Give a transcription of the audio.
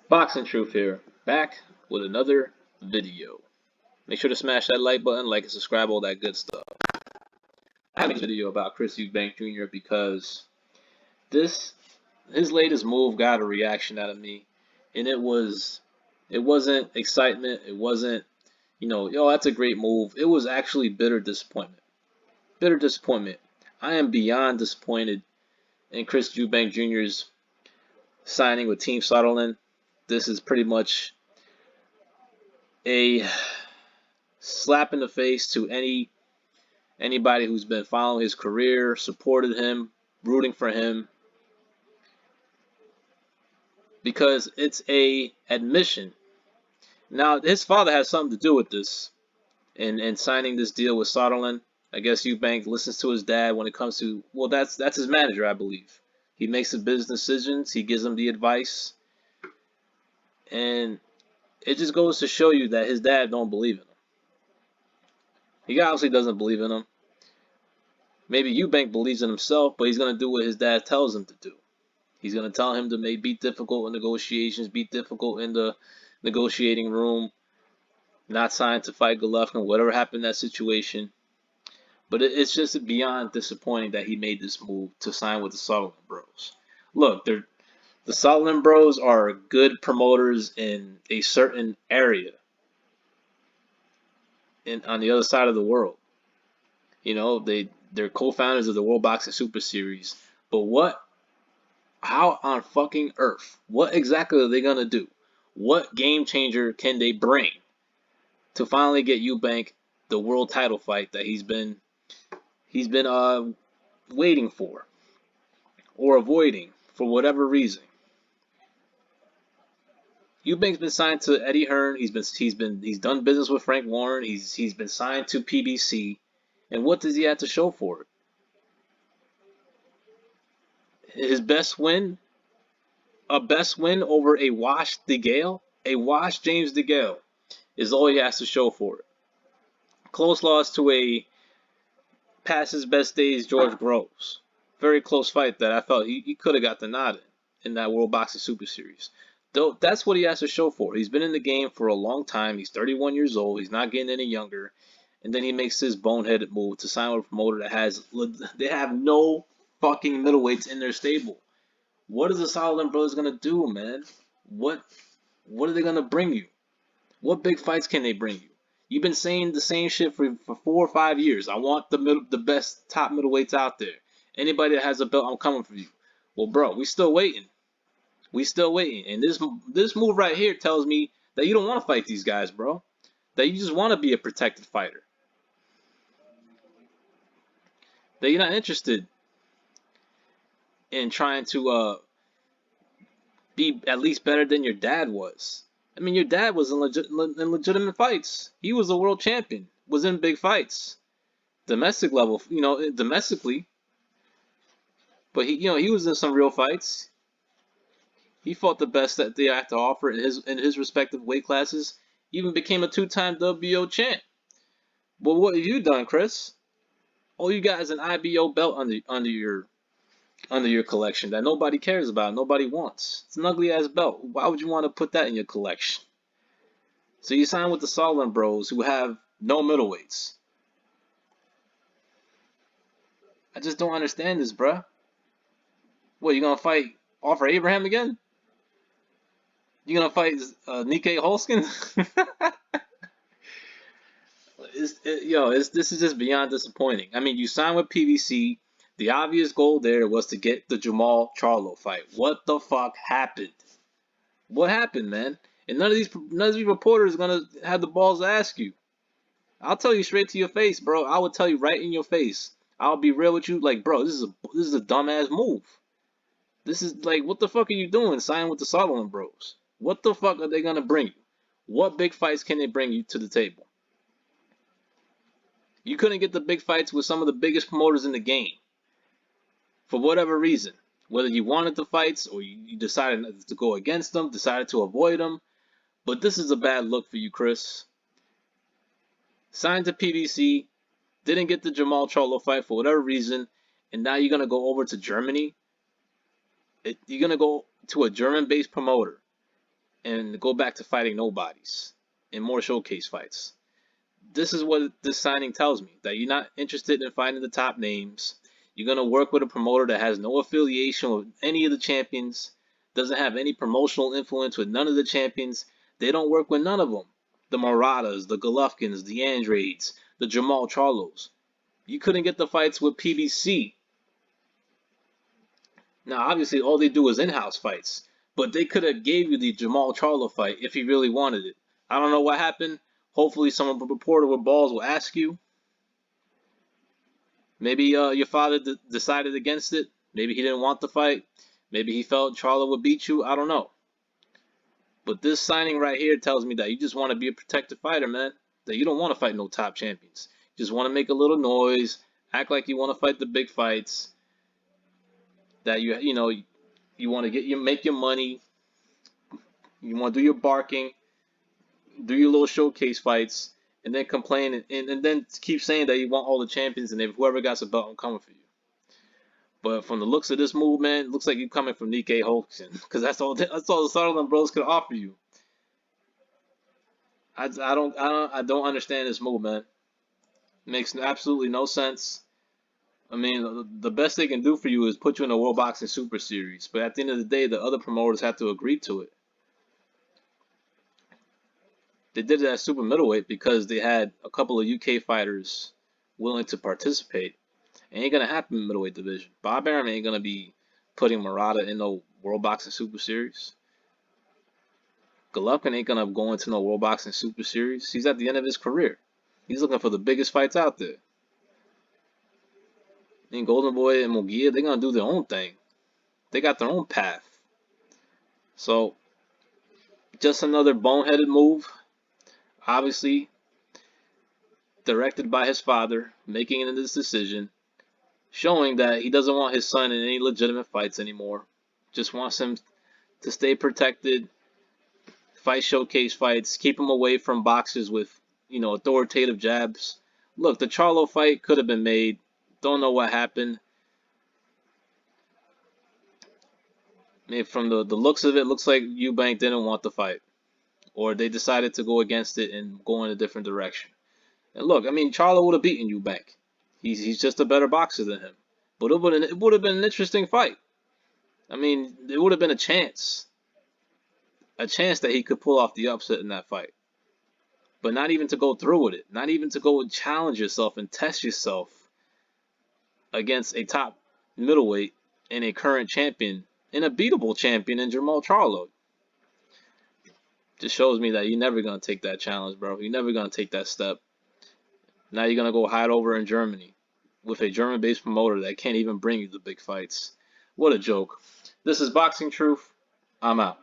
Boxing Truth here, back with another video. Make sure to smash that like button, like and subscribe, all that good stuff. I have a video about Chris Eubank Jr. because this his latest move got a reaction out of me, and it wasn't excitement, it wasn't yo that's a great move. It was actually bitter disappointment. Bitter disappointment. I am beyond disappointed in Chris Eubank Jr.'s signing with Team Sauerland. This is pretty much a slap in the face to anybody who's been following his career, supported him, rooting for him, because it's a admission. Now his father has something to do with this and signing this deal with Sauerland. I guess Eubank listens to his dad when it comes to, well, that's his manager, I believe. He makes the business decisions, he gives him the advice, and it just goes to show you that his dad don't believe in him. He obviously doesn't believe in him. Maybe Eubank believes in himself, but he's going to do what his dad tells him to do. He's going to tell him to be difficult in negotiations, be difficult in the negotiating room, not sign to fight Golovkin, whatever happened in that situation. But it's just beyond disappointing that he made this move to sign with the Sauerland Bros. Look, the Sauerland Bros are good promoters in a certain area on the other side of the world. They're co-founders of the World Boxing Super Series. But how on fucking earth? What exactly are they gonna do? What game changer can they bring to finally get Eubank the world title fight that he's been waiting for or avoiding for whatever reason? Eubank's been signed to Eddie Hearn. He's done business with Frank Warren. He's been signed to PBC. And what does he have to show for it? His best win? A best win over a washed DeGale? A washed James DeGale is all he has to show for it. Close loss to a past his best days George Groves. Very close fight that I felt he could have got the nod in that World Boxing Super Series. Though that's what he has to show for. He's been in the game for a long time. He's 31 years old. He's not getting any younger. And then he makes this boneheaded move to sign with a promoter they have no fucking middleweights in their stable. What is the Sauerland Brothers gonna do, man? What are they gonna bring you? What big fights can they bring you? You've been saying the same shit for 4 or 5 years. I want the best top middleweights out there. Anybody that has a belt, I'm coming for you. Well, bro, we still waiting. We still waiting. And this move right here tells me that you don't want to fight these guys, bro. That you just want to be a protected fighter. That you're not interested in trying to be at least better than your dad was. I mean, your dad was in legitimate fights. He was a world champion, was in big fights, domestic level, domestically. But he was in some real fights. He fought the best that they had to offer in his respective weight classes. He even became a two-time WBO champ. But what have you done, Chris? All you got is an IBO belt under your collection that nobody cares about, nobody wants. It's an ugly ass belt. Why would you want to put that in your collection? So you sign with the Sauerland Bros who have no middleweights. I just don't understand this, bruh. What, you gonna fight Offer Abraham again? You gonna fight Nikkei Holskin? This is just beyond disappointing. I mean, you signed with PBC. The obvious goal there was to get the Jamal Charlo fight. What the fuck happened? What happened, man? And none of these reporters are gonna have the balls to ask you. I'll tell you straight to your face, bro. I will tell you right in your face. I'll be real with you, like, bro, this is a dumbass move. This is like, what the fuck are you doing signing with the Sauerland Bros? What the fuck are they gonna bring you? What big fights can they bring you to the table? You couldn't get the big fights with some of the biggest promoters in the game. For whatever reason. Whether you wanted the fights or you decided to go against them, decided to avoid them. But this is a bad look for you, Chris. Signed to PBC, didn't get the Jamal Charlo fight for whatever reason, and now you're going to go over to Germany? You're going to go to a German-based promoter and go back to fighting nobodies and more showcase fights. This is what this signing tells me, that you're not interested in fighting the top names. You're going to work with a promoter that has no affiliation with any of the champions, doesn't have any promotional influence with none of the champions. They don't work with none of them. The Muratas, the Golovkins, the Andrades, the Jamal Charlos. You couldn't get the fights with PBC. Now, obviously, all they do is in-house fights, but they could have gave you the Jamal Charlo fight if he really wanted it. I don't know what happened. Hopefully, some reporter with balls will ask you. Maybe your father decided against it. Maybe he didn't want the fight. Maybe he felt Charlo would beat you. I don't know. But this signing right here tells me that you just want to be a protected fighter, man. That you don't want to fight no top champions. You just want to make a little noise, act like you want to fight the big fights. That you want to make your money. You want to do your barking, do your little showcase fights, and then complain and then keep saying that you want all the champions, and if whoever got the belt, I'm coming for you. But from the looks of this move, man, it looks like you're coming from Nikkei Holkson, because that's all the Sauerland bros could offer you. I don't understand this move, man. It makes absolutely no sense. I mean, the best they can do for you is put you in a World Boxing Super Series, but at the end of the day, the other promoters have to agree to it. They did it at super middleweight because they had a couple of UK fighters willing to participate. It ain't gonna happen in the middleweight division. Bob Arum ain't gonna be putting Murata in no World Boxing Super Series. Golovkin ain't gonna go into no World Boxing Super Series. He's at the end of his career. He's looking for the biggest fights out there. And Golden Boy and Munguia, they're gonna do their own thing. They got their own path. So, just another boneheaded move. Obviously, directed by his father, making this decision, showing that he doesn't want his son in any legitimate fights anymore. Just wants him to stay protected, fight showcase fights, keep him away from boxers with, authoritative jabs. Look, the Charlo fight could have been made. Don't know what happened. Maybe from the looks of it, looks like Eubank didn't want the fight. Or they decided to go against it and go in a different direction. And look, I mean, Charlo would have beaten Eubank. He's just a better boxer than him. But it would have been an interesting fight. I mean, it would have been a chance that he could pull off the upset in that fight. But not even to go through with it. Not even to go and challenge yourself and test yourself against a top middleweight and a current champion and a beatable champion in Jamal Charlo. Just shows me that you're never going to take that challenge, bro. You're never going to take that step. Now you're going to go hide over in Germany with a German-based promoter that can't even bring you the big fights. What a joke. This is Boxing Truth. I'm out.